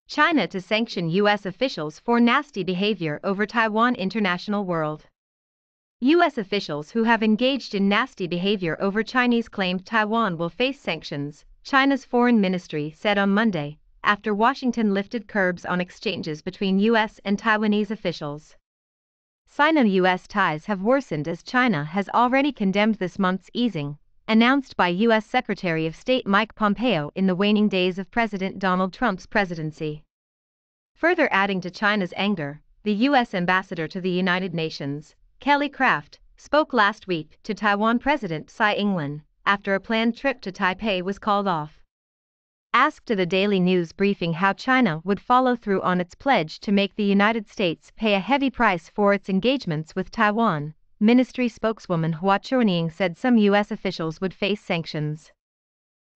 China to sanction U.S. officials for nasty behavior over Taiwan International World. U.S. officials who have engaged in nasty behavior over Chinese claimed Taiwan will face sanctions, China's foreign ministry said on Monday, after Washington lifted curbs on exchanges between U.S. and Taiwanese officials. Sino-U.S. ties have worsened as China has already condemned this month's easing, announced by U.S. Secretary of State Mike Pompeo in the waning days of President Donald Trump's presidency. Further adding to China's anger, the U.S. ambassador to the United Nations, Kelly Craft, spoke last week to Taiwan President Tsai Ing-wen after a planned trip to Taipei was called off. Asked to the Daily News briefing how China would follow through on its pledge to make the United States pay a heavy price for its engagements with Taiwan, Ministry spokeswoman Hua Chunying said some U.S. officials would face sanctions.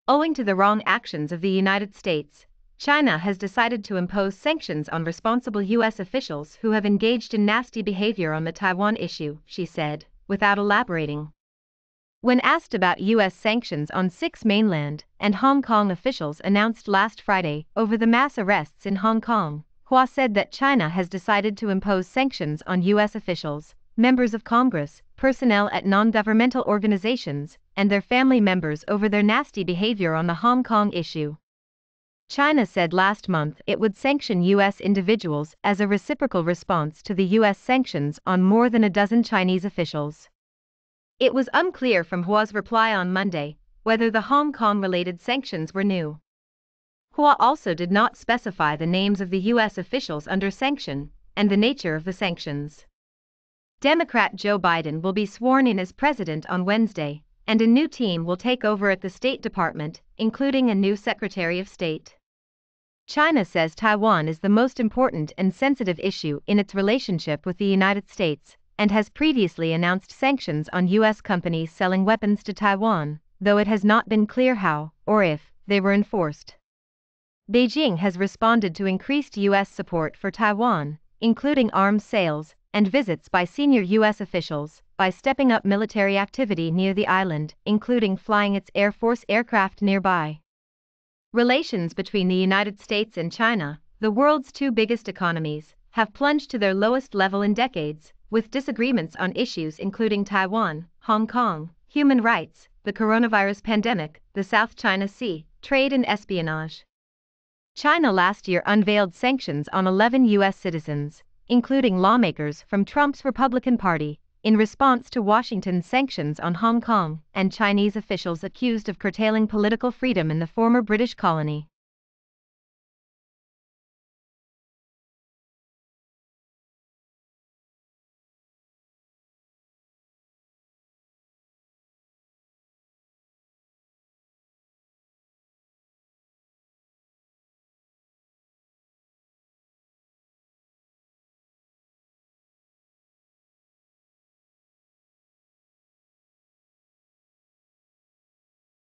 Owing to the wrong actions of the United States, China has decided to impose sanctions on responsible U.S. officials who have engaged in nasty behavior on the Taiwan issue, she said, without elaborating. When asked about U.S. sanctions on 6 mainland and Hong Kong officials announced last Friday over the mass arrests in Hong Kong, Hua said that China has decided to impose sanctions on U.S. officials, members of Congress, personnel at non-governmental organizations, and their family members over their nasty behavior on the Hong Kong issue. China said last month it would sanction U.S. individuals as a reciprocal response to the U.S. sanctions on more than a dozen Chinese officials. It was unclear from Hua's reply on Monday whether the Hong Kong-related sanctions were new. Hua also did not specify the names of the U.S. officials under sanction and the nature of the sanctions. Democrat Joe Biden will be sworn in as president on Wednesday, and a new team will take over at the State Department, including a new Secretary of State. China says Taiwan is the most important and sensitive issue in its relationship with the United States, and has previously announced sanctions on U.S. companies selling weapons to Taiwan, though it has not been clear how, or if, they were enforced. Beijing has responded to increased U.S. support for Taiwan, including arms sales and visits by senior U.S. officials, by stepping up military activity near the island, including flying its Air Force aircraft nearby. Relations between the United States and China, the world's 2 biggest economies, have plunged to their lowest level in decades, with disagreements on issues including Taiwan, Hong Kong, human rights, the coronavirus pandemic, the South China Sea, trade and espionage. China last year unveiled sanctions on 11 U.S. citizens, including lawmakers from Trump's Republican Party, in response to Washington's sanctions on Hong Kong and Chinese officials accused of curtailing political freedom in the former British colony.